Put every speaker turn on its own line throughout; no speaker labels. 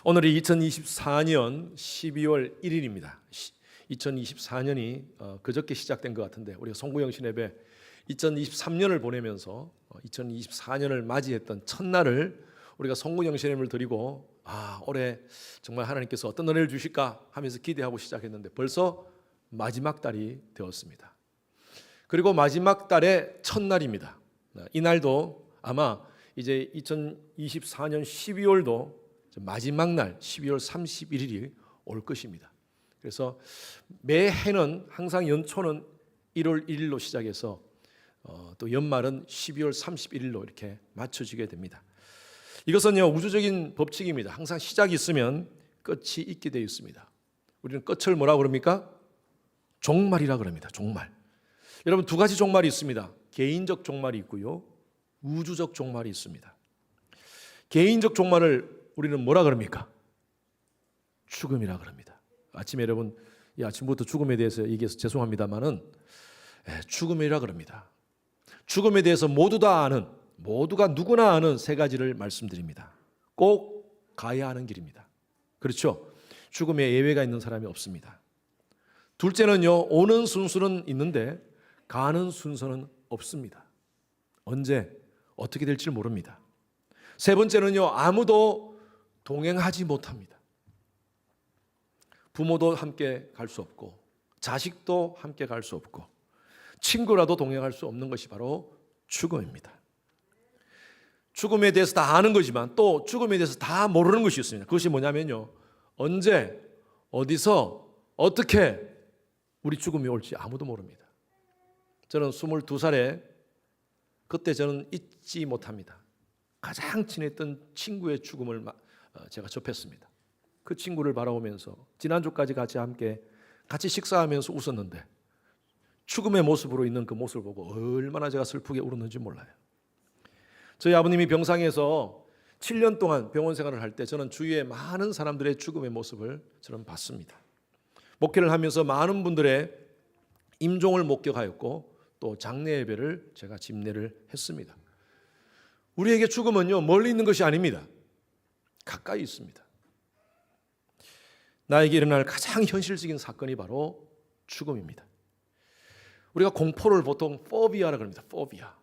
오늘이 2024년 12월 1일입니다. 2024년이 그저께 시작된 것 같은데 우리가 송구영신 예배 2023년을 보내면서 2024년을 맞이했던 첫날을 우리가 송구영신 예배를 드리고 올해 정말 하나님께서 어떤 은혜를 주실까 하면서 기대하고 시작했는데 벌써 마지막 달이 되었습니다. 그리고 마지막 달의 첫날입니다. 이날도 아마 이제 2024년 12월도 마지막 날 12월 31일이 올 것입니다. 그래서 매해는 항상 연초는 1월 1일로 시작해서 또 연말은 12월 31일로 이렇게 맞춰지게 됩니다. 이것은요 우주적인 법칙입니다. 항상 시작이 있으면 끝이 있게 되어 있습니다. 우리는 끝을 뭐라고 그럽니까? 종말이라 그럽니다. 종말. 여러분 두 가지 종말이 있습니다. 개인적 종말이 있고요, 우주적 종말이 있습니다. 개인적 종말을 우리는 뭐라 그럽니까? 죽음이라 그럽니다. 아침에 여러분 아침부터 죽음에 대해서 얘기해서 죄송합니다만은 죽음이라 그럽니다. 죽음에 대해서 모두가 누구나 아는 세 가지를 말씀드립니다. 꼭 가야 하는 길입니다. 그렇죠? 죽음에 예외가 있는 사람이 없습니다. 둘째는요, 오는 순서는 있는데 가는 순서는 없습니다. 언제 어떻게 될지 모릅니다. 세 번째는요, 아무도 동행하지 못합니다. 부모도 함께 갈 수 없고 자식도 함께 갈 수 없고 친구라도 동행할 수 없는 것이 바로 죽음입니다. 죽음에 대해서 다 아는 거지만 또 죽음에 대해서 다 모르는 것이 있습니다. 그것이 뭐냐면요, 언제 어디서 어떻게 우리 죽음이 올지 아무도 모릅니다. 저는 22살에 그때 저는 잊지 못합니다. 가장 친했던 친구의 죽음을 제가 접했습니다. 그 친구를 바라보면서 지난주까지 같이 식사하면서 웃었는데 죽음의 모습으로 있는 그 모습을 보고 얼마나 제가 슬프게 울었는지 몰라요. 저희 아버님이 병상에서 7년 동안 병원 생활을 할 때 저는 주위에 많은 사람들의 죽음의 모습을 저는 봤습니다. 목회를 하면서 많은 분들의 임종을 목격하였고 또 장례 예배를 제가 집례를 했습니다. 우리에게 죽음은요 멀리 있는 것이 아닙니다. 가까이 있습니다. 나에게 일어날 가장 현실적인 사건이 바로 죽음입니다. 우리가 공포를 보통 포비아라고 합니다. 포비아.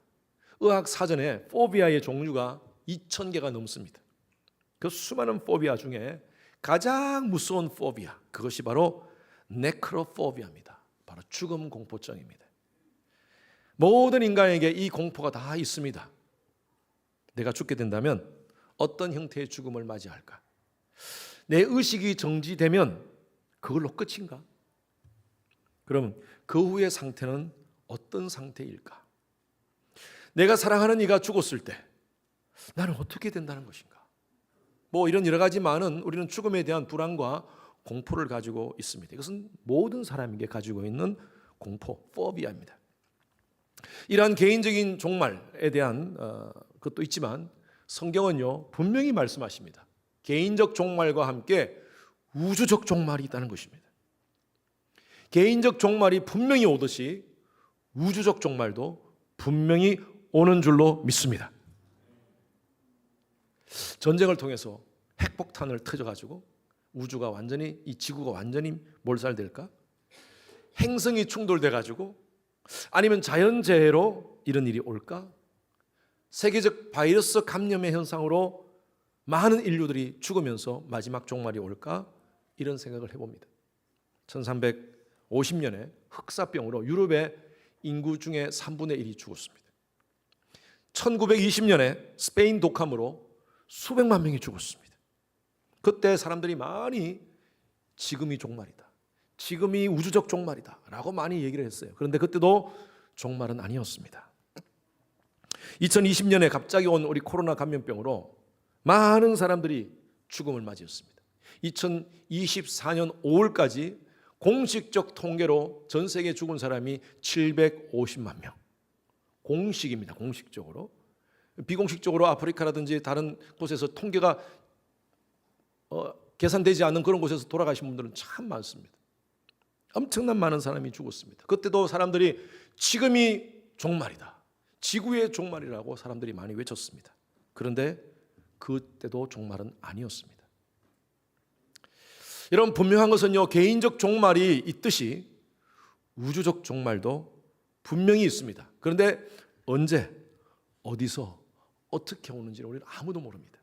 의학 사전에 포비아의 종류가 2,000개가 넘습니다. 그 수많은 포비아 중에 가장 무서운 포비아, 그것이 바로 네크로포비아입니다. 바로 죽음 공포증입니다. 모든 인간에게 이 공포가 다 있습니다. 내가 죽게 된다면 어떤 형태의 죽음을 맞이할까? 내 의식이 정지되면 그걸로 끝인가? 그럼 그 후의 상태는 어떤 상태일까? 내가 사랑하는 이가 죽었을 때 나는 어떻게 된다는 것인가? 이런 여러 가지 많은 우리는 죽음에 대한 불안과 공포를 가지고 있습니다. 이것은 모든 사람에게 가지고 있는 공포, 포비아입니다. 이러한 개인적인 종말에 대한 것도 있지만 성경은요 분명히 말씀하십니다. 개인적 종말과 함께 우주적 종말이 있다는 것입니다. 개인적 종말이 분명히 오듯이 우주적 종말도 분명히 오는 줄로 믿습니다. 전쟁을 통해서 핵폭탄을 터져가지고 우주가 완전히, 이 지구가 완전히 몰살될까? 행성이 충돌돼가지고 아니면 자연재해로 이런 일이 올까? 세계적 바이러스 감염의 현상으로 많은 인류들이 죽으면서 마지막 종말이 올까? 이런 생각을 해봅니다. 1350년에 흑사병으로 유럽의 인구 중에 3분의 1이 죽었습니다. 1920년에 스페인 독감으로 수백만 명이 죽었습니다. 그때 사람들이 많이 지금이 종말이다, 지금이 우주적 종말이다 라고 많이 얘기를 했어요. 그런데 그때도 종말은 아니었습니다. 2020년에 갑자기 온 우리 코로나 감염병으로 많은 사람들이 죽음을 맞이했습니다. 2024년 5월까지 공식적 통계로 전 세계에 죽은 사람이 750만 명. 공식입니다. 공식적으로. 비공식적으로 아프리카라든지 다른 곳에서 통계가 계산되지 않는 그런 곳에서 돌아가신 분들은 참 많습니다. 엄청난 많은 사람이 죽었습니다. 그때도 사람들이 지금이 종말이다, 지구의 종말이라고 사람들이 많이 외쳤습니다. 그런데 그때도 종말은 아니었습니다. 여러분, 분명한 것은요, 개인적 종말이 있듯이 우주적 종말도 분명히 있습니다. 그런데 언제, 어디서, 어떻게 오는지는 우리는 아무도 모릅니다.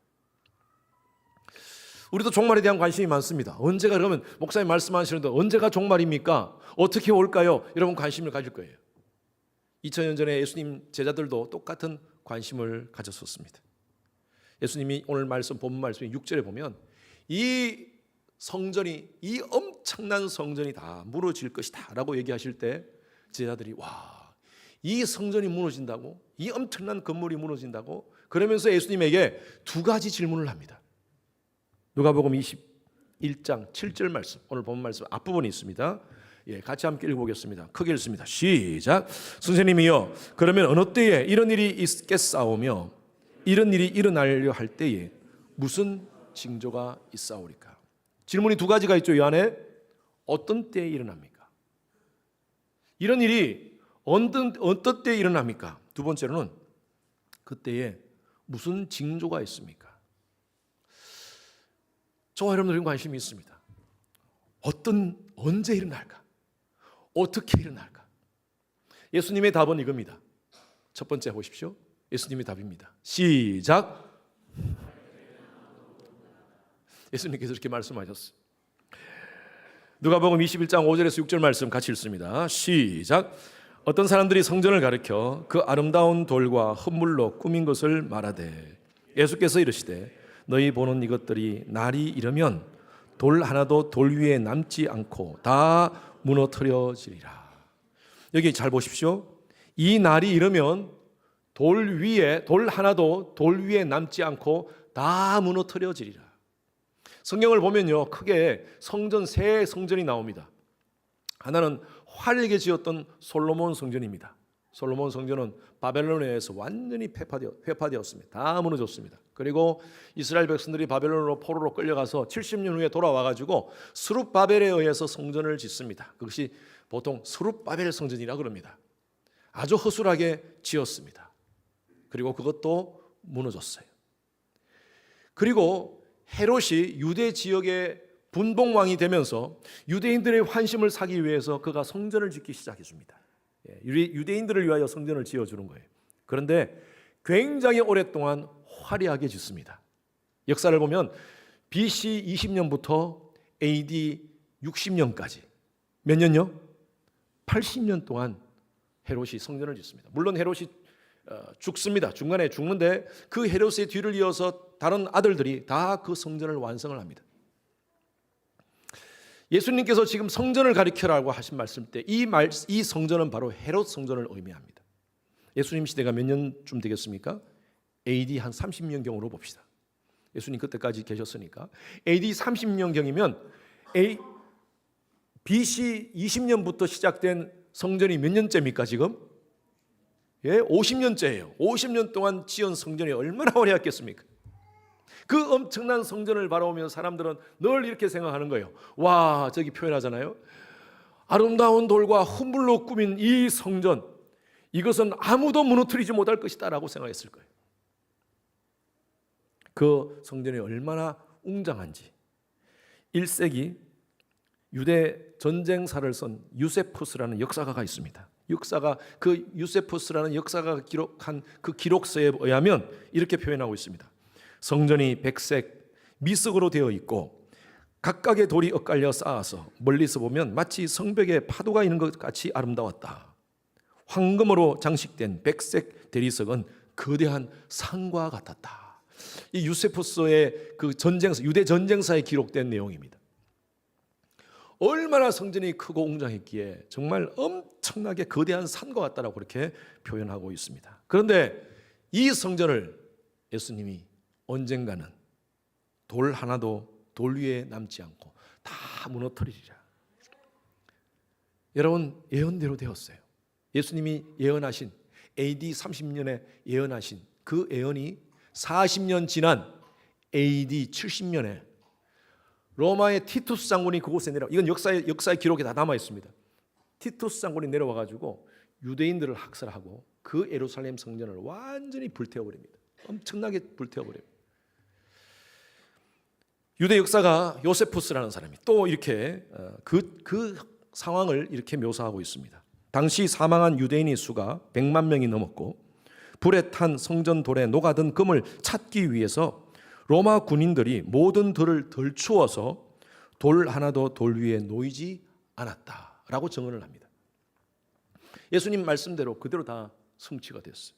우리도 종말에 대한 관심이 많습니다. 언제가, 그러면 목사님 말씀하시는데 언제가 종말입니까? 어떻게 올까요? 여러분, 관심을 가질 거예요. 2000년 전에 예수님 제자들도 똑같은 관심을 가졌었습니다. 예수님이 오늘 말씀, 본문 말씀 6절에 보면 이 성전이, 이 엄청난 성전이 다 무너질 것이다 라고 얘기하실 때 제자들이, 와, 이 성전이 무너진다고? 이 엄청난 건물이 무너진다고? 그러면서 예수님에게 두 가지 질문을 합니다. 누가복음 21장 7절 말씀, 오늘 본 말씀 앞부분이 있습니다. 같이 함께 읽어보겠습니다. 크게 읽습니다. 시작. 선생님이여, 그러면 어느 때에 이런 일이 있겠사오며 이런 일이 일어나려 할 때에 무슨 징조가 있사오리까? 질문이 두 가지가 있죠. 이 안에 어떤 때에 일어납니까? 이런 일이 어떤 때에 일어납니까? 두 번째로는 그때에 무슨 징조가 있습니까? 저와 여러분들은 관심이 있습니다. 언제 일어날까? 어떻게 일어날까? 예수님의 답은 이겁니다. 첫 번째 보십시오. 예수님의 답입니다. 시작. 예수님께서 이렇게 말씀하셨어요. 누가복음 21장 5절에서 6절 말씀 같이 읽습니다. 시작. 어떤 사람들이 성전을 가리켜 그 아름다운 돌과 흙물로 꾸민 것을 말하되 예수께서 이르시되 너희 보는 이것들이 날이 이르면 돌 하나도 돌 위에 남지 않고 다 무너뜨려지리라. 여기 잘 보십시오. 이 날이 이르면 돌 하나도 돌 위에 남지 않고 다 무너뜨려지리라. 성경을 보면요, 크게 새 성전이 나옵니다. 하나는 화려하게 지었던 솔로몬 성전입니다. 솔로몬 성전은 바벨론에 의해서 완전히 회파되었습니다. 다 무너졌습니다. 그리고 이스라엘 백성들이 바벨론으로 포로로 끌려가서 70년 후에 돌아와가지고 스룹바벨에 의해서 성전을 짓습니다. 그것이 보통 스룹바벨 성전이라고 그럽니다. 아주 허술하게 지었습니다. 그리고 그것도 무너졌어요. 그리고 헤롯이 유대 지역의 분봉왕이 되면서 유대인들의 환심을 사기 위해서 그가 성전을 짓기 시작했습니다. 유대인들을 위하여 성전을 지어주는 거예요. 그런데 굉장히 오랫동안 화려하게 짓습니다. 역사를 보면 BC 20년부터 AD 60년까지 몇 년요? 80년 동안 헤롯이 성전을 짓습니다. 물론 헤롯이 죽습니다. 중간에 죽는데 그 헤롯의 뒤를 이어서 다른 아들들이 다 그 성전을 완성을 합니다. 예수님께서 지금 성전을 가리켜라고 하신 말씀 때 이 성전은 바로 헤롯 성전을 의미합니다. 예수님 시대가 몇 년쯤 되겠습니까? AD 한 30년경으로 봅시다. 예수님 그때까지 계셨으니까 AD 30년경이면 BC 20년부터 시작된 성전이 몇 년째입니까 지금? 50년째예요. 50년 동안 지은 성전이 얼마나 화려했겠습니까? 그 엄청난 성전을 바라보며 사람들은 늘 이렇게 생각하는 거예요. 와, 저기 표현하잖아요. 아름다운 돌과 흙물로 꾸민 이 성전, 이것은 아무도 무너뜨리지 못할 것이다 라고 생각했을 거예요. 그 성전이 얼마나 웅장한지. 1세기 유대 전쟁사를 쓴 유세푸스라는 역사가가 있습니다. 그 유세푸스라는 역사가가 기록한 그 기록서에 의하면 이렇게 표현하고 있습니다. 성전이 백색 미석으로 되어 있고 각각의 돌이 엇갈려 쌓아서 멀리서 보면 마치 성벽에 파도가 있는 것 같이 아름다웠다. 황금으로 장식된 백색 대리석은 거대한 산과 같았다. 이 유세푸스의 그 유대 전쟁사에 기록된 내용입니다. 얼마나 성전이 크고 웅장했기에 정말 엄청나게 거대한 산과 같다라고 그렇게 표현하고 있습니다. 그런데 이 성전을 예수님이 언젠가는 돌 하나도 돌 위에 남지 않고 다 무너뜨리리라. 여러분, 예언대로 되었어요. 예수님이 예언하신 AD 30년에 예언하신 그 예언이 40년 지난 AD 70년에 로마의 티투스 장군이 그곳에 이건 역사의 기록에 다 남아 있습니다. 티투스 장군이 내려와 가지고 유대인들을 학살하고 그 예루살렘 성전을 완전히 불태워 버립니다. 엄청나게 불태워 버립니다. 유대 역사가 요세푸스라는 사람이 또 이렇게 그 상황을 이렇게 묘사하고 있습니다. 당시 사망한 유대인의 수가 100만 명이 넘었고 불에 탄 성전 돌에 녹아든 금을 찾기 위해서 로마 군인들이 모든 돌을 덜추어서 돌 하나도 돌 위에 놓이지 않았다라고 증언을 합니다. 예수님 말씀대로 그대로 다 성취가 됐어요.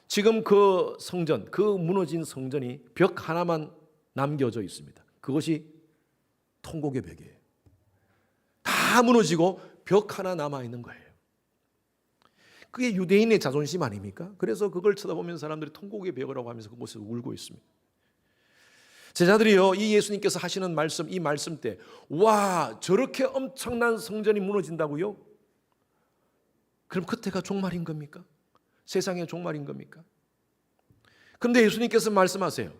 지금 그 성전, 그 무너진 성전이 벽 하나만 남겨져 있습니다. 그것이 통곡의 벽이에요. 다 무너지고 벽 하나 남아 있는 거예요. 그게 유대인의 자존심 아닙니까? 그래서 그걸 쳐다보면 사람들이 통곡의 벽이라고 하면서 그곳에서 울고 있습니다. 제자들이요, 이 예수님께서 하시는 말씀, 이 말씀 때, 와, 저렇게 엄청난 성전이 무너진다고요? 그럼 그때가 종말인 겁니까? 세상의 종말인 겁니까? 그런데 예수님께서 말씀하세요.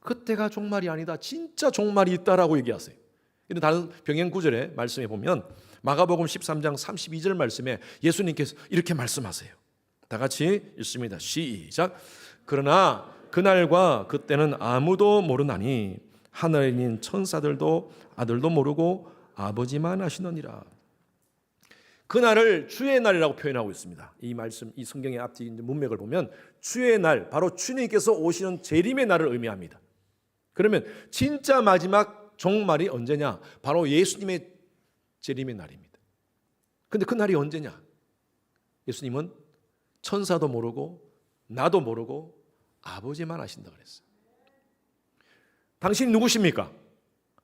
그때가 종말이 아니다. 진짜 종말이 있다라고 얘기하세요. 근데 다른 병행 구절에 말씀해 보면 마가복음 13장 32절 말씀에 예수님께서 이렇게 말씀하세요. 다 같이 읽습니다. 시작. 그러나 그날과 그때는 아무도 모르나니 하늘에 있는 천사들도 아들도 모르고 아버지만 아시느니라. 그날을 주의 날이라고 표현하고 있습니다. 이 말씀, 이 성경의 앞뒤 문맥을 보면 주의 날, 바로 주님께서 오시는 재림의 날을 의미합니다. 그러면 진짜 마지막 종말이 언제냐? 바로 예수님의 재림의 날입니다. 그런데 그 날이 언제냐? 예수님은 천사도 모르고 나도 모르고 아버지만 아신다 그랬어요. 당신 누구십니까?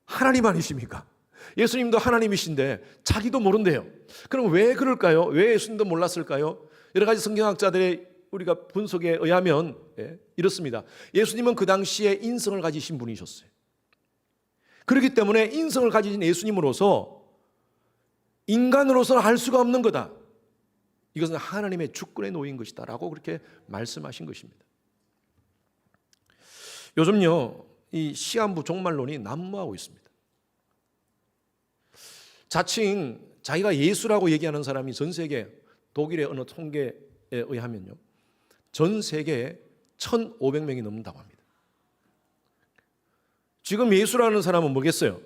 하나님 아니십니까? 예수님도 하나님이신데 자기도 모른대요. 그럼 왜 그럴까요? 왜 예수님도 몰랐을까요? 여러 가지 성경학자들의 우리가 분석에 의하면 이렇습니다. 예수님은 그 당시에 인성을 가지신 분이셨어요. 그렇기 때문에 인성을 가지신 예수님으로서 인간으로서는 할 수가 없는 거다. 이것은 하나님의 주권에 놓인 것이다 라고 그렇게 말씀하신 것입니다. 요즘요, 이 시한부 종말론이 난무하고 있습니다. 자칭 자기가 예수라고 얘기하는 사람이 전 세계, 독일의 어느 통계에 의하면요, 전 세계에 1,500명이 넘는다고 합니다. 지금 예수라는 사람은 뭐겠어요?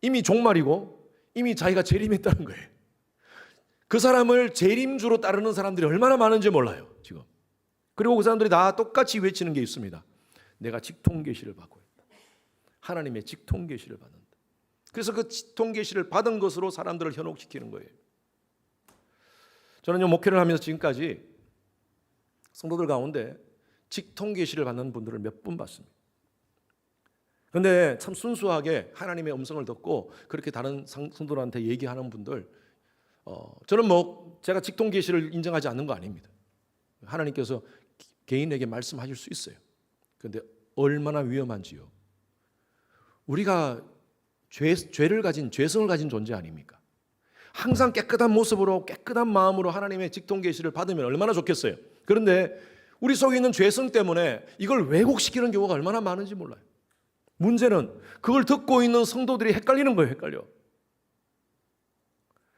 이미 종말이고 이미 자기가 재림했다는 거예요. 그 사람을 재림주로 따르는 사람들이 얼마나 많은지 몰라요, 지금. 그리고 그 사람들이 다 똑같이 외치는 게 있습니다. 내가 직통계시를 받고 있다. 하나님의 직통계시를 받는다. 그래서 그 직통계시를 받은 것으로 사람들을 현혹시키는 거예요. 저는요, 목회를 하면서 지금까지 성도들 가운데 직통계시를 받는 분들을 몇 분 봤습니다. 그런데 참 순수하게 하나님의 음성을 듣고 그렇게 다른 성도들한테 얘기하는 분들, 저는 제가 직통계시를 인정하지 않는 거 아닙니다. 하나님께서 개인에게 말씀하실 수 있어요. 그런데 얼마나 위험한지요. 우리가 죄를 가진, 죄성을 가진 존재 아닙니까? 항상 깨끗한 모습으로 깨끗한 마음으로 하나님의 직통계시를 받으면 얼마나 좋겠어요. 그런데 우리 속에 있는 죄성 때문에 이걸 왜곡시키는 경우가 얼마나 많은지 몰라요. 문제는 그걸 듣고 있는 성도들이 헷갈리는 거예요. 헷갈려.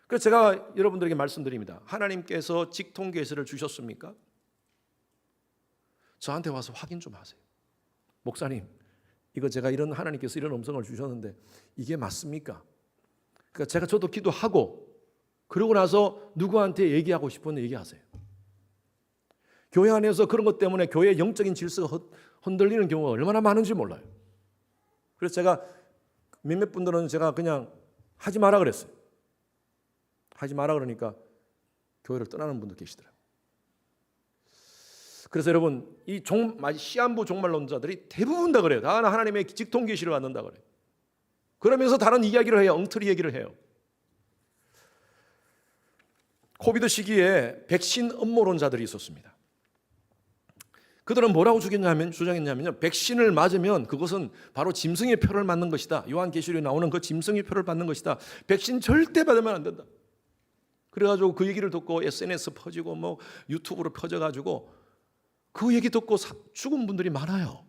그래서 제가 여러분들에게 말씀드립니다. 하나님께서 직통계시를 주셨습니까? 저한테 와서 확인 좀 하세요. 목사님, 이거 제가 이런 하나님께서 이런 음성을 주셨는데 이게 맞습니까? 그러니까 저도 기도하고 그러고 나서 누구한테 얘기하고 싶으면 얘기하세요. 교회 안에서 그런 것 때문에 교회의 영적인 질서가 흔들리는 경우가 얼마나 많은지 몰라요. 그래서 제가 몇몇 분들은 제가 그냥 하지 마라 그랬어요. 하지 마라 그러니까 교회를 떠나는 분도 계시더라고요. 그래서 여러분, 이 시한부 종말론자들이 대부분 다 그래요. 다 하나님의 직통계시를 받는다 그래요. 그러면서 다른 이야기를 해요. 엉터리 얘기를 해요. 코비드 시기에 백신 음모론자들이 있었습니다. 그들은 뭐라고 주장했냐면요. 백신을 맞으면 그것은 바로 짐승의 표를 맞는 것이다. 요한계시록에 나오는 그 짐승의 표를 받는 것이다. 백신 절대 받으면 안 된다. 그래가지고 그 얘기를 듣고 SNS 퍼지고 유튜브로 퍼져가지고 그 얘기 듣고 죽은 분들이 많아요.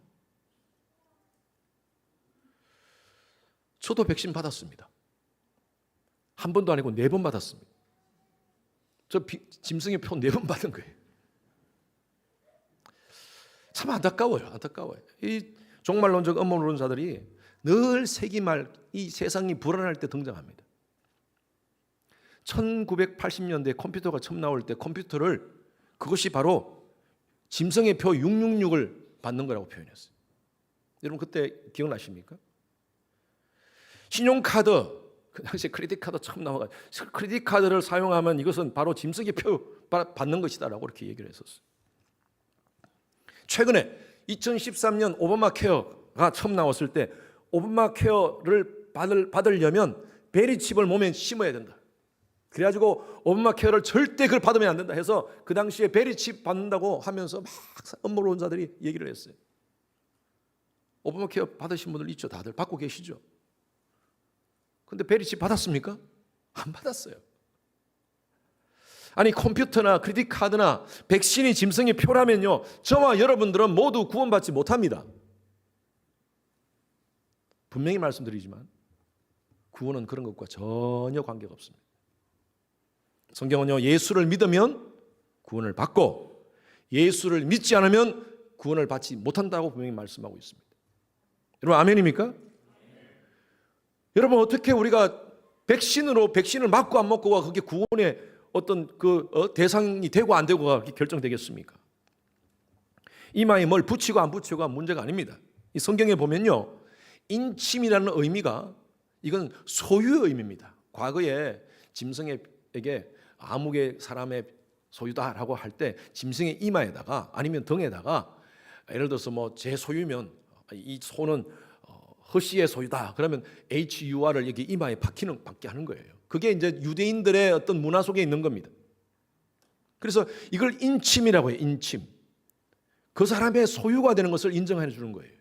저도 백신 받았습니다. 한 번도 아니고 4번 받았습니다. 저 짐승의 표 4번 받은 거예요. 참 안타까워요. 안타까워요. 종말론적 음모론자들이 늘 세기말 이 세상이 불안할 때 등장합니다. 1980년대 컴퓨터가 처음 나올 때 컴퓨터를 그것이 바로 짐승의 표 666을 받는 거라고 표현했어요. 여러분 그때 기억나십니까? 신용카드, 그 당시에 크레딧 카드 처음 나와가지고 크레딧 카드를 사용하면 이것은 바로 짐승의 표 받는 것이다라고 이렇게 얘기를 했었어요. 최근에 2013년 오바마 케어가 처음 나왔을 때 오바마 케어를 받으려면 베리칩을 몸에 심어야 된다. 그래가지고 오바마 케어를 절대 그걸 받으면 안 된다 해서 그 당시에 베리칩 받는다고 하면서 막 음모론자들이 얘기를 했어요. 오바마 케어 받으신 분들 있죠. 다들 받고 계시죠. 근데 베리칩 받았습니까? 안 받았어요. 아니 컴퓨터나 크레딧 카드나 백신이 짐승의 표라면요, 저와 여러분들은 모두 구원받지 못합니다. 분명히 말씀드리지만 구원은 그런 것과 전혀 관계가 없습니다. 성경은요, 예수를 믿으면 구원을 받고 예수를 믿지 않으면 구원을 받지 못한다고 분명히 말씀하고 있습니다. 여러분 아멘입니까? 여러분 어떻게 우리가 백신을 맞고 안 맞고가 그게 구원의 어떤 대상이 되고 안 되고가 결정되겠습니까? 이마에 뭘 붙이고 안 붙이고가 문제가 아닙니다. 이 성경에 보면요, 인침이라는 의미가 이건 소유의 의미입니다. 과거에 짐승에게 아무개 사람의 소유다라고 할 때 짐승의 이마에다가 아니면 등에다가 예를 들어서 뭐 제 소유면 이 소는 허씨의 소유다. 그러면 HUR을 여기 이마에 박게 하는 거예요. 그게 이제 유대인들의 어떤 문화 속에 있는 겁니다. 그래서 이걸 인침이라고 해요. 인침. 그 사람의 소유가 되는 것을 인정해 주는 거예요.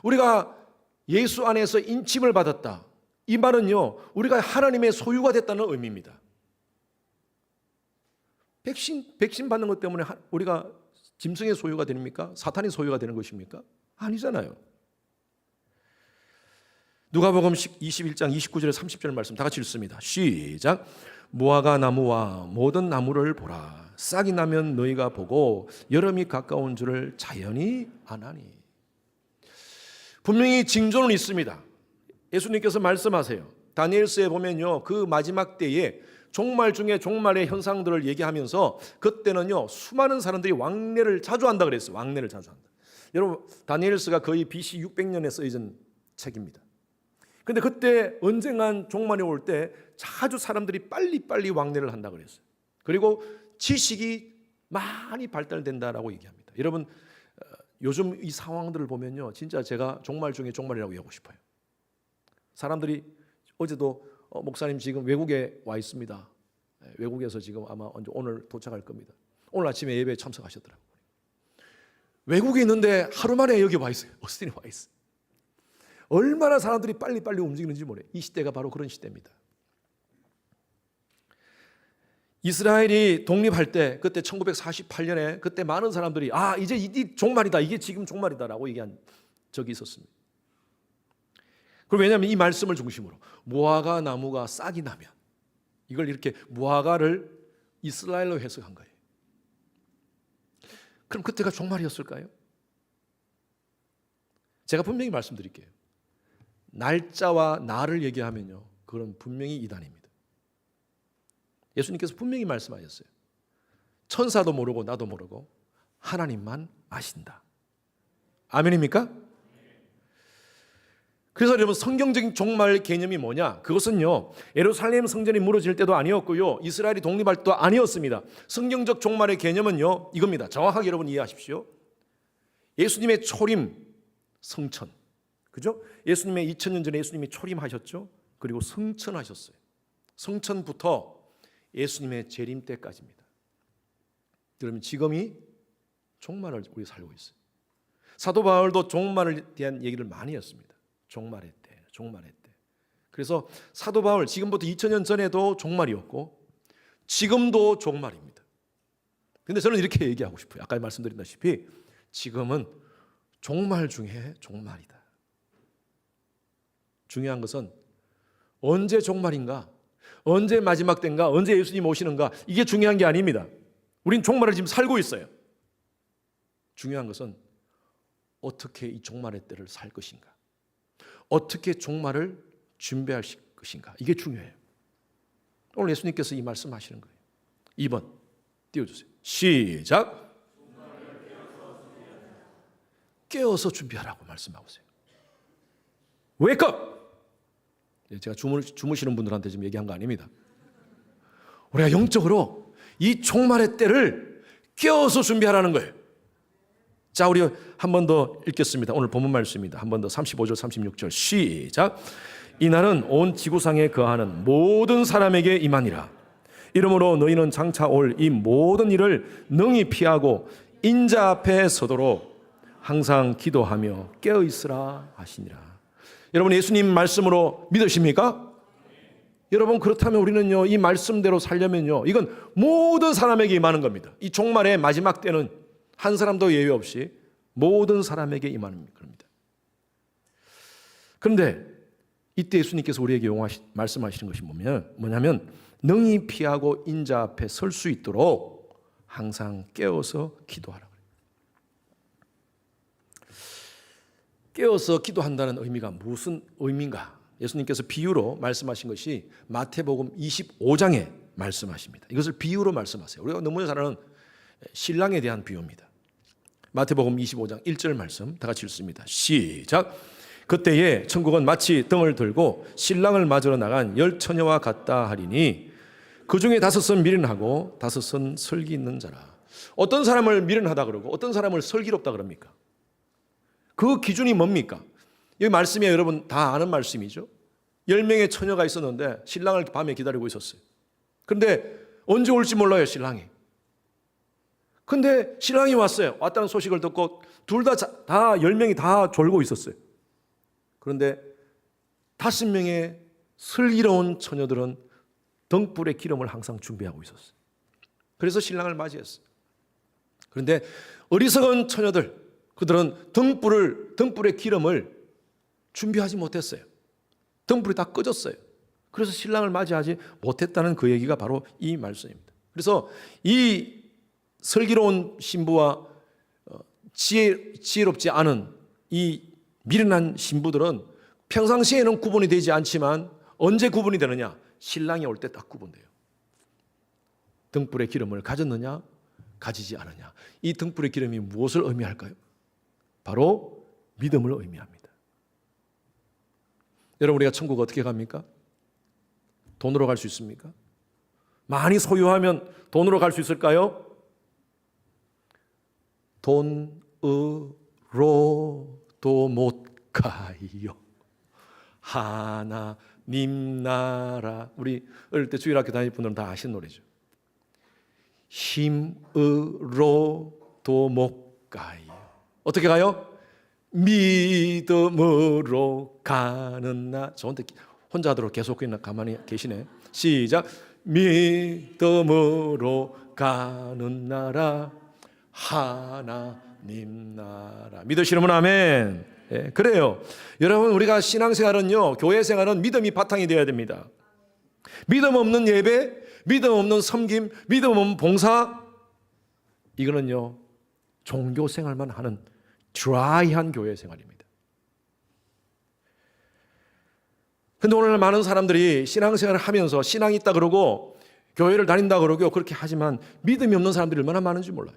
우리가 예수 안에서 인침을 받았다. 이 말은요, 우리가 하나님의 소유가 됐다는 의미입니다. 백신 받는 것 때문에 우리가 짐승의 소유가 됩니까? 사탄의 소유가 되는 것입니까? 아니잖아요. 누가복음 21장 29절에 30절 말씀 다 같이 읽습니다. 시작. 무화과 나무와 모든 나무를 보라. 싹이 나면 너희가 보고 여름이 가까운 줄을 자연히 아나니. 분명히 징조는 있습니다. 예수님께서 말씀하세요. 다니엘서에 보면요, 그 마지막 때에 종말 중에 종말의 현상들을 얘기하면서 그때는요, 수많은 사람들이 왕래를 자주 한다 그랬어요. 왕래를 자주 한다. 여러분 다니엘서가 거의 BC 600년에 쓰여진 책입니다. 근데 그때 언젠간 종말이 올 때 자주 사람들이 빨리빨리 왕래를 한다 그랬어요. 그리고 지식이 많이 발달된다라고 얘기합니다. 여러분 요즘 이 상황들을 보면요, 진짜 제가 종말 중에 종말이라고 얘기하고 싶어요. 사람들이 어제도 목사님 지금 외국에 와 있습니다. 외국에서 지금 아마 오늘 도착할 겁니다. 오늘 아침에 예배에 참석하셨더라고요. 외국에 있는데 하루 만에 여기 와 있어요. 오스틴에 와 있어요. 얼마나 사람들이 빨리빨리 움직이는지 모르요. 이 시대가 바로 그런 시대입니다. 이스라엘이 독립할 때 그때 1948년에 그때 많은 사람들이 이제 이 종말이다. 이게 지금 종말이다라고 얘기한 적이 있었습니다. 그럼 왜냐하면 이 말씀을 중심으로 무화과 나무가 싹이 나면 이걸 이렇게 무화과를 이스라엘로 해석한 거예요. 그럼 그때가 종말이었을까요? 제가 분명히 말씀드릴게요. 날짜와 날을 얘기하면요, 그건 분명히 이단입니다. 예수님께서 분명히 말씀하셨어요. 천사도 모르고 나도 모르고 하나님만 아신다. 아멘입니까? 그래서 여러분 성경적인 종말 개념이 뭐냐? 그것은요, 예루살렘 성전이 무너질 때도 아니었고요, 이스라엘이 독립할 때도 아니었습니다. 성경적 종말의 개념은요, 이겁니다. 정확하게 여러분 이해하십시오. 예수님의 초림, 성천, 그죠? 예수님의 2000년 전에 예수님이 초림하셨죠. 그리고 성천하셨어요. 성천부터 예수님의 재림 때까지입니다. 여러분 지금이 종말을 우리 살고 있어요. 사도 바울도 종말에 대한 얘기를 많이 했습니다. 종말의 때, 종말의 때. 그래서 사도 바울 지금부터 2000년 전에도 종말이었고 지금도 종말입니다. 근데 저는 이렇게 얘기하고 싶어요. 아까 말씀드렸다시피 지금은 종말 중에 종말이다. 중요한 것은 언제 종말인가, 언제 마지막 때인가, 언제 예수님 오시는가, 이게 중요한 게 아닙니다. 우린 종말을 지금 살고 있어요. 중요한 것은 어떻게 이 종말의 때를 살 것인가? 어떻게 종말을 준비할 것인가? 이게 중요해요. 오늘 예수님께서 이 말씀하시는 거예요. 2번 띄워주세요. 시작. 깨어서 준비하라고 말씀하고 있어요. Wake up! 제가 주무시는 분들한테 지금 얘기한 거 아닙니다. 우리가 영적으로 이 종말의 때를 깨어서 준비하라는 거예요. 자, 우리 한 번 더 읽겠습니다. 오늘 본문 말씀입니다. 한 번 더 35절 36절 시작. 이날은 온 지구상에 거하는 모든 사람에게 임하니라. 이러므로 너희는 장차 올 이 모든 일을 능히 피하고 인자 앞에 서도록 항상 기도하며 깨어 있으라 하시니라. 여러분, 예수님 말씀으로 믿으십니까? 여러분, 그렇다면 우리는요, 이 말씀대로 살려면요, 이건 모든 사람에게 임하는 겁니다. 이 종말의 마지막 때는 한 사람도 예외 없이 모든 사람에게 임하는 겁니다. 그런데 이때 예수님께서 우리에게 말씀하시는 것이 뭐냐면 능히 피하고 인자 앞에 설 수 있도록 항상 깨어서 기도하라. 깨어서 기도한다는 의미가 무슨 의미인가? 예수님께서 비유로 말씀하신 것이 마태복음 25장에 말씀하십니다. 이것을 비유로 말씀하세요. 우리가 너무 잘 아는 신랑에 대한 비유입니다. 마태복음 25장 1절 말씀 다 같이 읽습니다. 시작. 그때에 천국은 마치 등을 들고 신랑을 맞으러 나간 10처녀와 같다 하리니 그 중에 5은 미련하고 5은 설기 있는 자라. 어떤 사람을 미련하다 그러고 어떤 사람을 설기롭다 그럽니까? 그 기준이 뭡니까? 이 말씀이 여러분 다 아는 말씀이죠. 10명의 처녀가 있었는데 신랑을 밤에 기다리고 있었어요. 그런데 언제 올지 몰라요, 신랑이. 근데 신랑이 왔어요. 왔다는 소식을 듣고 둘 다 10명이 다 졸고 있었어요. 그런데 5명의 슬기로운 처녀들은 등불의 기름을 항상 준비하고 있었어요. 그래서 신랑을 맞이했어요. 그런데 어리석은 처녀들, 그들은 등불의 기름을 준비하지 못했어요. 등불이 다 꺼졌어요. 그래서 신랑을 맞이하지 못했다는 그 얘기가 바로 이 말씀입니다. 그래서 이 슬기로운 신부와 지혜롭지 않은 이 미련한 신부들은 평상시에는 구분이 되지 않지만 언제 구분이 되느냐? 신랑이 올 때 딱 구분돼요. 등불의 기름을 가졌느냐? 가지지 않느냐? 이 등불의 기름이 무엇을 의미할까요? 바로 믿음을 의미합니다. 여러분, 우리가 천국 어떻게 갑니까? 돈으로 갈 수 있습니까? 많이 소유하면 돈으로 갈 수 있을까요? 돈으로도 못 가요. 하나님 나라. 우리 어릴 때 주일학교 다닐 분들은 다 아시는 노래죠. 힘으로도 못 가요. 어떻게 가요? 믿음으로 가는 나. 저 혼자 하도록 계속 그냥 가만히 계시네. 시작. 믿음으로 가는 나라 하나님 나라. 믿으시는 분 아멘. 예, 그래요. 여러분, 우리가 신앙생활은요, 교회생활은 믿음이 바탕이 되어야 됩니다. 믿음 없는 예배, 믿음 없는 섬김, 믿음 없는 봉사, 이거는요 종교생활만 하는 드라이한 교회생활입니다. 근데 오늘 많은 사람들이 신앙생활을 하면서 신앙이 있다 그러고 교회를 다닌다 그러고 그렇게 하지만 믿음이 없는 사람들이 얼마나 많은지 몰라요.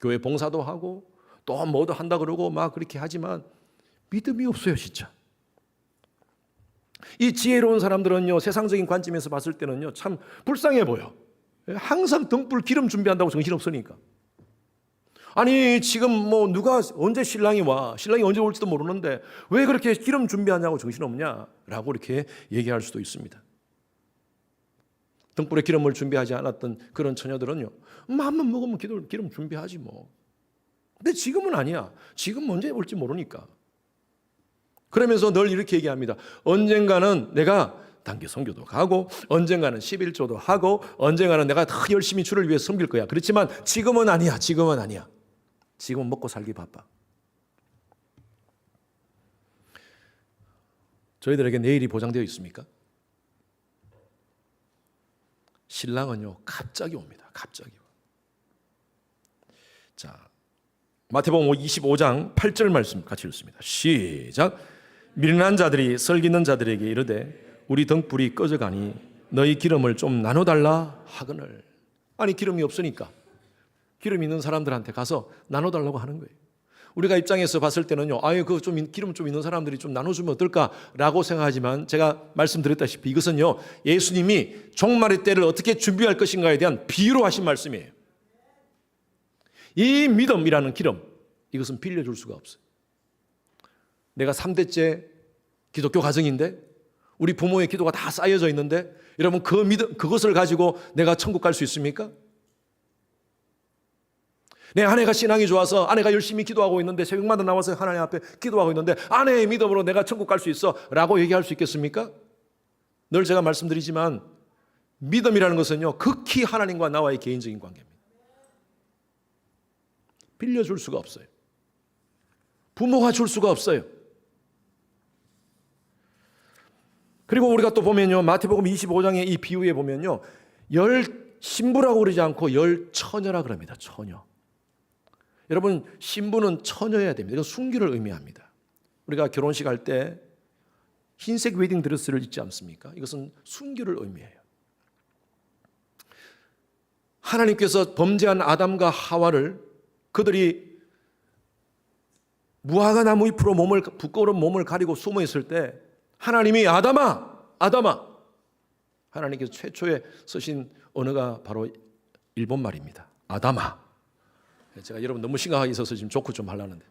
교회 봉사도 하고 또 뭐도 한다 그러고 막 그렇게 하지만 믿음이 없어요, 진짜. 이 지혜로운 사람들은요, 세상적인 관점에서 봤을 때는요, 참 불쌍해 보여. 항상 등불 기름 준비한다고 정신없으니까. 아니, 지금 뭐 누가 언제 신랑이 언제 올지도 모르는데 왜 그렇게 기름 준비하냐고 정신없냐라고 이렇게 얘기할 수도 있습니다. 등불에 기름을 준비하지 않았던 그런 처녀들은요, 마음만 먹으면 기름 준비하지 뭐. 근데 지금은 아니야. 지금 언제 올지 모르니까. 그러면서 늘 이렇게 얘기합니다. 언젠가는 내가 단기 선교도 가고 언젠가는 11조도 하고 언젠가는 내가 더 열심히 주를 위해 섬길 거야. 그렇지만 지금은 아니야. 지금은 아니야. 지금은 먹고 살기 바빠. 저희들에게 내일이 보장되어 있습니까? 신랑은요, 갑자기 옵니다. 갑자기. 자, 마태복음 25장 8절 말씀 같이 읽습니다. 시작. 미련한 자들이 설기는 자들에게 이르되 우리 등불이 꺼져가니 너희 기름을 좀 나눠달라 하거늘. 아니 기름이 없으니까 기름 있는 사람들한테 가서 나눠달라고 하는 거예요. 우리가 입장에서 봤을 때는요, 아유 그 좀 기름 좀 있는 사람들이 좀 나눠주면 어떨까라고 생각하지만 제가 말씀드렸다시피 이것은요 예수님이 종말의 때를 어떻게 준비할 것인가에 대한 비유로 하신 말씀이에요. 이 믿음이라는 기름, 이것은 빌려줄 수가 없어요. 내가 3대째 기독교 가정인데 우리 부모의 기도가 다 쌓여져 있는데 여러분 그 믿음, 그것을 가지고 내가 천국 갈 수 있습니까? 내 아내가 신앙이 좋아서 아내가 열심히 기도하고 있는데 새벽마다 나와서 하나님 앞에 기도하고 있는데 아내의 믿음으로 내가 천국 갈 수 있어 라고 얘기할 수 있겠습니까? 늘 제가 말씀드리지만 믿음이라는 것은요 극히 하나님과 나와의 개인적인 관계입니다. 빌려줄 수가 없어요. 부모가 줄 수가 없어요. 그리고 우리가 또 보면요 마태복음 25장의 이 비유에 보면요 열 신부라고 그러지 않고 열 처녀라 그럽니다. 처녀. 여러분 신부는 처녀여야 됩니다. 이건 순교를 의미합니다. 우리가 결혼식 할 때 흰색 웨딩 드레스를 입지 않습니까? 이것은 순교를 의미해요. 하나님께서 범죄한 아담과 하와를 그들이 무화과 나무 잎으로 부끄러운 몸을 가리고 숨어 있을 때 하나님이 아담아 하나님께서 최초에 쓰신 언어가 바로 일본 말입니다. 아담아. 제가 여러분 너무 심각하게 있어서 지금 조크 좀 하려는데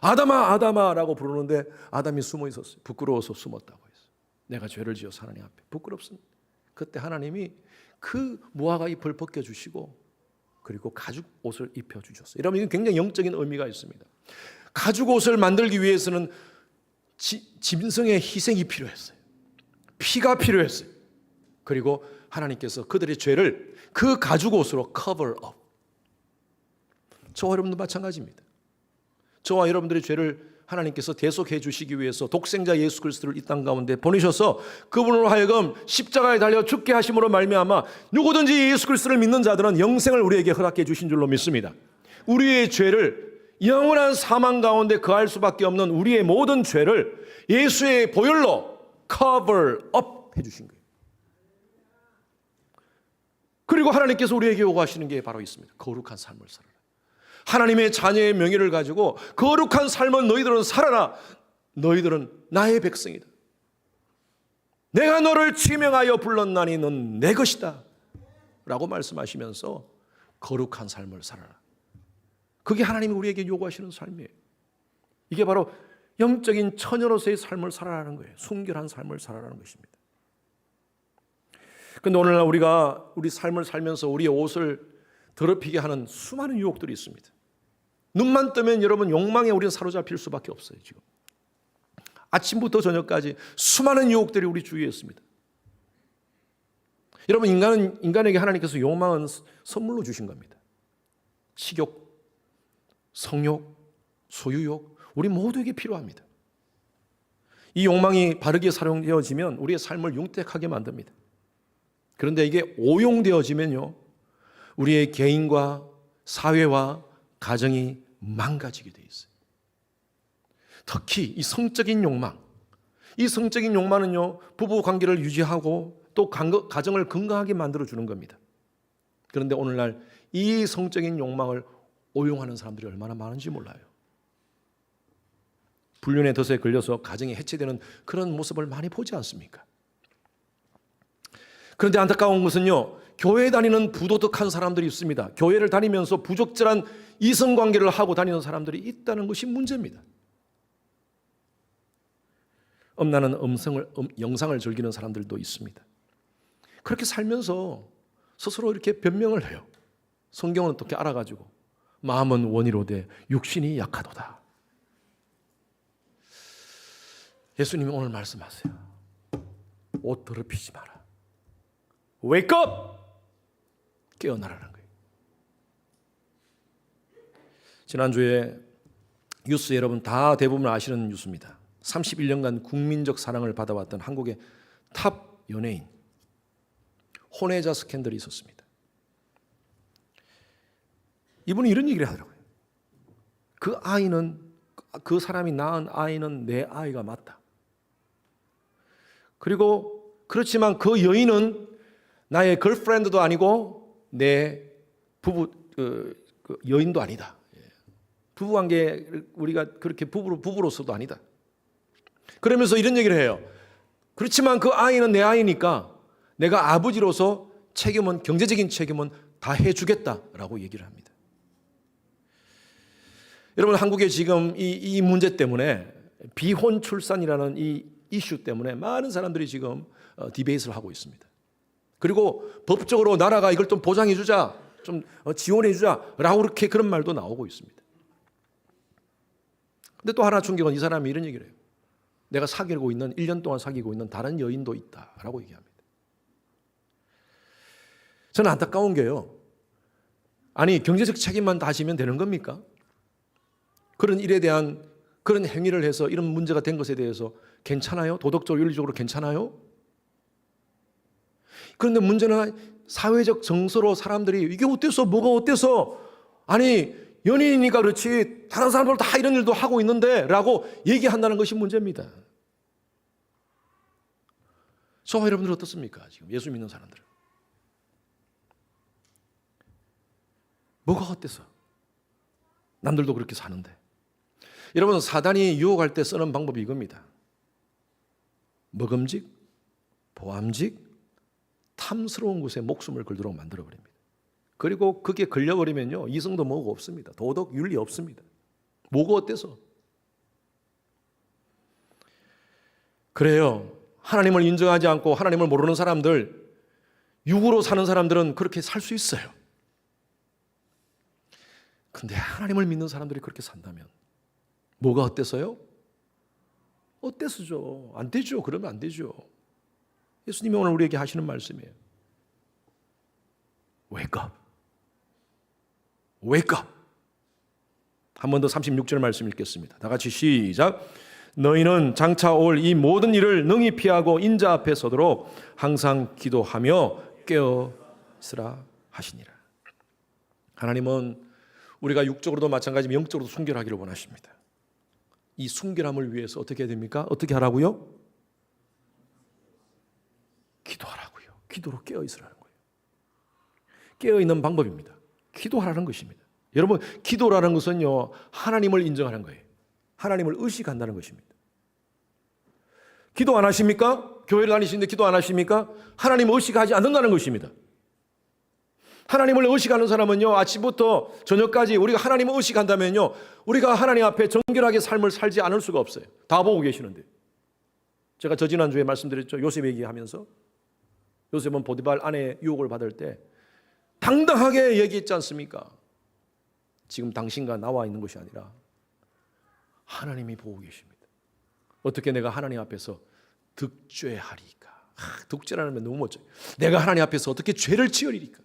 아담아라고 부르는데 아담이 숨어 있었어요. 부끄러워서 숨었다고 했어요. 내가 죄를 지어서 하나님 앞에 부끄럽습니다. 그때 하나님이 그 무화과 잎을 벗겨주시고 그리고 가죽 옷을 입혀주셨어요. 여러분 이건 굉장히 영적인 의미가 있습니다. 가죽 옷을 만들기 위해서는 짐승의 희생이 필요했어요. 피가 필요했어요. 그리고 하나님께서 그들의 죄를 그 가죽 옷으로 cover up. 저와 여러분도 마찬가지입니다. 저와 여러분들의 죄를 하나님께서 대속해 주시기 위해서 독생자 예수 그리스도를 이 땅 가운데 보내셔서 그분으로 하여금 십자가에 달려 죽게 하심으로 말미암아 누구든지 예수 그리스도를 믿는 자들은 영생을 우리에게 허락해 주신 줄로 믿습니다. 우리의 죄를 영원한 사망 가운데 거할 수밖에 없는 우리의 모든 죄를 예수의 보혈로 cover up 해 주신 거예요. 그리고 하나님께서 우리에게 요구하시는 게 바로 있습니다. 거룩한 삶을 살아라. 하나님의 자녀의 명예를 가지고 거룩한 삶은 너희들은 살아라. 너희들은 나의 백성이다. 내가 너를 지명하여 불렀나니 넌 내 것이다 라고 말씀하시면서 거룩한 삶을 살아라. 그게 하나님이 우리에게 요구하시는 삶이에요. 이게 바로 영적인 처녀로서의 삶을 살아라는 거예요. 순결한 삶을 살아라는 것입니다. 그런데 오늘날 우리가 우리 삶을 살면서 우리의 옷을 더럽히게 하는 수많은 유혹들이 있습니다. 눈만 뜨면 여러분 욕망에 우리는 사로잡힐 수밖에 없어요. 지금 아침부터 저녁까지 수많은 유혹들이 우리 주위에 있습니다. 여러분 인간에게 하나님께서 욕망은 선물로 주신 겁니다. 식욕, 성욕, 소유욕 우리 모두에게 필요합니다. 이 욕망이 바르게 사용되어지면 우리의 삶을 윤택하게 만듭니다. 그런데 이게 오용되어지면요 우리의 개인과 사회와 가정이 망가지게 돼 있어요. 특히 이 성적인 욕망은요 부부 관계를 유지하고 또 가정을 건강하게 만들어주는 겁니다. 그런데 오늘날 이 성적인 욕망을 오용하는 사람들이 얼마나 많은지 몰라요. 불륜의 덫에 걸려서 가정이 해체되는 그런 모습을 많이 보지 않습니까? 그런데 안타까운 것은요 교회 다니는 부도덕한 사람들이 있습니다. 교회를 다니면서 부적절한 이성관계를 하고 다니는 사람들이 있다는 것이 문제입니다. 엄나는 영상을 즐기는 사람들도 있습니다. 그렇게 살면서 스스로 이렇게 변명을 해요. 성경은 어떻게 알아가지고 마음은 원이로되 육신이 약하도다. 예수님이 오늘 말씀하세요. 옷 더럽히지 마라. Wake up! 깨어나라는 거예요. 지난주에 뉴스 여러분 다 대부분 아시는 뉴스입니다. 31년간 국민적 사랑을 받아왔던 한국의 탑 연예인 혼외자 스캔들이 있었습니다. 이분이 이런 얘기를 하더라고요. 그 사람이 낳은 아이는 내 아이가 맞다. 그리고 그렇지만 그 여인은 나의 걸프렌드도 아니고 내 부부 여인도 아니다. 부부관계 우리가 그렇게 부부로서도 아니다. 그러면서 이런 얘기를 해요. 그렇지만 그 아이는 내 아이니까 내가 아버지로서 경제적인 책임은 다 해주겠다라고 얘기를 합니다. 여러분, 한국에 지금 이 문제 때문에 비혼 출산이라는 이 이슈 때문에 많은 사람들이 지금 디베이트를 하고 있습니다. 그리고 법적으로 나라가 이걸 좀 보장해 주자, 좀 지원해 주자라고 그런 말도 나오고 있습니다. 근데 또 하나 충격은 이 사람이 이런 얘기를 해요. 내가 1년 동안 사귀고 있는 다른 여인도 있다라고 얘기합니다. 저는 안타까운 게요. 아니, 경제적 책임만 다 지면 되는 겁니까? 그런 일에 대한 그런 행위를 해서 이런 문제가 된 것에 대해서 괜찮아요? 도덕적으로 윤리적으로 괜찮아요? 그런데 문제는 사회적 정서로 사람들이 이게 어때서 뭐가 어때서 아니 연인이니까 그렇지 다른 사람들 다 이런 일도 하고 있는데 라고 얘기한다는 것이 문제입니다. 저와 여러분들 어떻습니까? 지금 예수 믿는 사람들은 뭐가 어때서 남들도 그렇게 사는데. 여러분, 사단이 유혹할 때 쓰는 방법이 이겁니다. 먹음직, 보암직, 탐스러운 곳에 목숨을 걸도록 만들어버립니다. 그리고 그게 걸려버리면요, 이성도 뭐고 없습니다. 도덕, 윤리 없습니다. 뭐가 어때서? 그래요. 하나님을 인정하지 않고 하나님을 모르는 사람들, 육으로 사는 사람들은 그렇게 살 수 있어요. 근데 하나님을 믿는 사람들이 그렇게 산다면 뭐가 어때서요? 어때서죠? 안 되죠. 그러면 안 되죠. 예수님이 오늘 우리에게 하시는 말씀이에요. Wake up. Wake up. 한 번 더 36절 말씀 읽겠습니다. 다 같이 시작. 너희는 장차 올 이 모든 일을 능히 피하고 인자 앞에 서도록 항상 기도하며 깨어 있으라 하시니라. 하나님은 우리가 육적으로도 마찬가지면 영적으로도 순결하기를 원하십니다. 이 순결함을 위해서 어떻게 해야 됩니까? 어떻게 하라고요? 기도하라고요. 기도로 깨어 있으라는 거예요. 깨어 있는 방법입니다. 기도하라는 것입니다. 여러분, 기도라는 것은요, 하나님을 인정하는 거예요. 하나님을 의식한다는 것입니다. 기도 안 하십니까? 교회를 다니시는데 기도 안 하십니까? 하나님을 의식하지 않는다는 것입니다. 하나님을 의식하는 사람은요, 아침부터 저녁까지 우리가 하나님을 의식한다면요, 우리가 하나님 앞에 정결하게 삶을 살지 않을 수가 없어요. 다 보고 계시는데. 제가 지난주에 말씀드렸죠. 요셉 얘기하면서 요셉은 보디발 아내의 유혹을 받을 때 당당하게 얘기했지 않습니까? 지금 당신과 나와 있는 것이 아니라 하나님이 보고 계십니다. 어떻게 내가 하나님 앞에서 득죄하리까? 득죄라는 말 너무 멋져요. 내가 하나님 앞에서 어떻게 죄를 지으리까?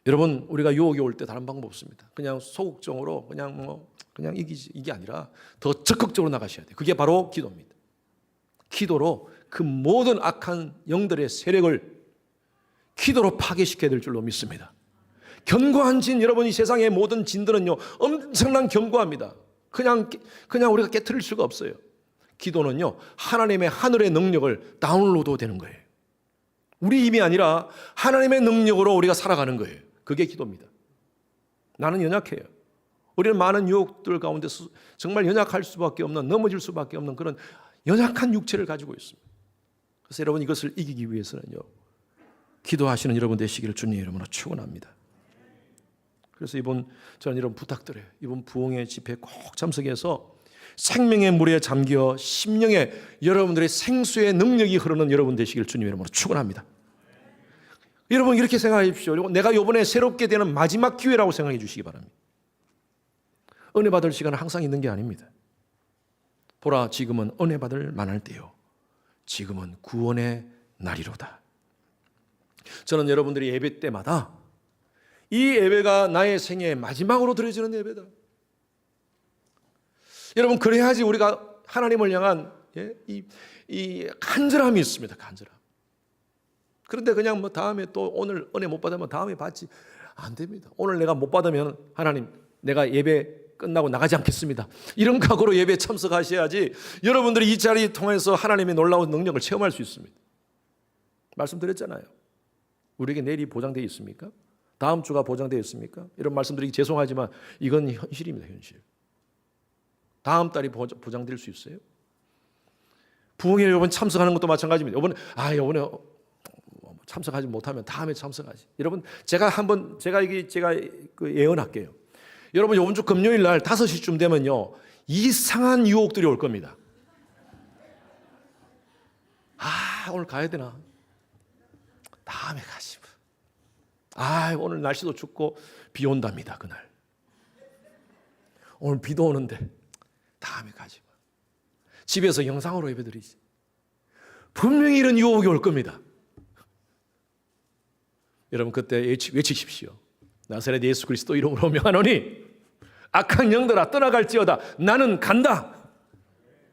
여러분, 우리가 유혹이 올 때 다른 방법 없습니다. 그냥 소극적으로 그냥 이게 아니라 더 적극적으로 나가셔야 돼요. 그게 바로 기도입니다. 기도로 그 모든 악한 영들의 세력을 기도로 파괴시켜야 될 줄로 믿습니다. 견고한 진, 여러분, 이 세상의 모든 진들은요, 엄청난 견고합니다. 그냥 우리가 깨트릴 수가 없어요. 기도는요, 하나님의 하늘의 능력을 다운로드 되는 거예요. 우리 힘이 아니라 하나님의 능력으로 우리가 살아가는 거예요. 그게 기도입니다. 나는 연약해요. 우리는 많은 유혹들 가운데 정말 연약할 수밖에 없는, 넘어질 수밖에 없는 그런 연약한 육체를 가지고 있습니다. 그래서 여러분, 이것을 이기기 위해서는요, 기도하시는 여러분 되시기를 주님의 이름으로 축원합니다. 그래서 저는 이런 부탁드려요. 이번 부흥의 집회에 꼭 참석해서 생명의 물에 잠겨 심령에 여러분들의 생수의 능력이 흐르는 여러분 되시기를 주님의 이름으로 축원합니다. 여러분, 이렇게 생각하십시오. 내가 이번에 새롭게 되는 마지막 기회라고 생각해 주시기 바랍니다. 은혜 받을 시간은 항상 있는 게 아닙니다. 보라, 지금은 은혜 받을 만할 때요, 지금은 구원의 날이로다. 저는 여러분들이 예배 때마다 이 예배가 나의 생애의 마지막으로 드려지는 예배다. 여러분, 그래야지 우리가 하나님을 향한 이 간절함이 있습니다. 간절함. 그런데 그냥 뭐 다음에 또 오늘 은혜 못 받으면 다음에 받지, 안 됩니다. 오늘 내가 못 받으면 하나님 내가 예배 끝나고 나가지 않겠습니다, 이런 각오로 예배에 참석하셔야지 여러분들이 이 자리 통해서 하나님의 놀라운 능력을 체험할 수 있습니다. 말씀드렸잖아요. 우리에게 내일이 보장되어 있습니까? 다음 주가 보장되어 있습니까? 이런 말씀드리기 죄송하지만 이건 현실입니다. 현실. 다음 달이 보장될 수 있어요? 부흥회 여러분 참석하는 것도 마찬가지입니다. 이번에 참석하지 못하면 다음에 참석하지. 여러분 제가 예언할게요. 여러분 이번 주 금요일 날 5시쯤 되면요 이상한 유혹들이 올 겁니다. 오늘 가야 되나? 다음에 가지. 오늘 날씨도 춥고 비 온답니다. 그날 오늘 비도 오는데 다음에 가지. 집에서 영상으로 예배드리지. 분명히 이런 유혹이 올 겁니다. 여러분 그때 외치십시오. 나사렛 예수 그리스도 이름으로 명하노니 악한 영들아 떠나갈지어다 나는 간다.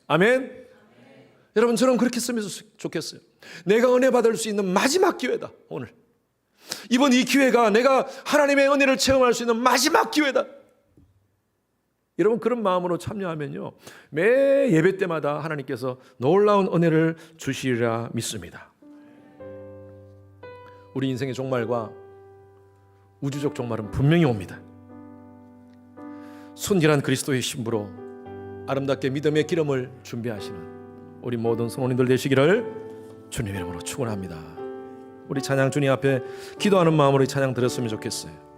아멘. 여러분 저는 그렇게 쓰면 좋겠어요. 내가 은혜 받을 수 있는 마지막 기회다. 오늘 이번 이 기회가 내가 하나님의 은혜를 체험할 수 있는 마지막 기회다. 여러분 그런 마음으로 참여하면요 매 예배 때마다 하나님께서 놀라운 은혜를 주시리라 믿습니다. 우리 인생의 종말과 우주적 종말은 분명히 옵니다. 순결한 그리스도의 신부로 아름답게 믿음의 기름을 준비하시는 우리 모든 성도님들 되시기를 주님의 이름으로 축원합니다. 우리 찬양 주님 앞에 기도하는 마음으로 이 찬양 드렸으면 좋겠어요.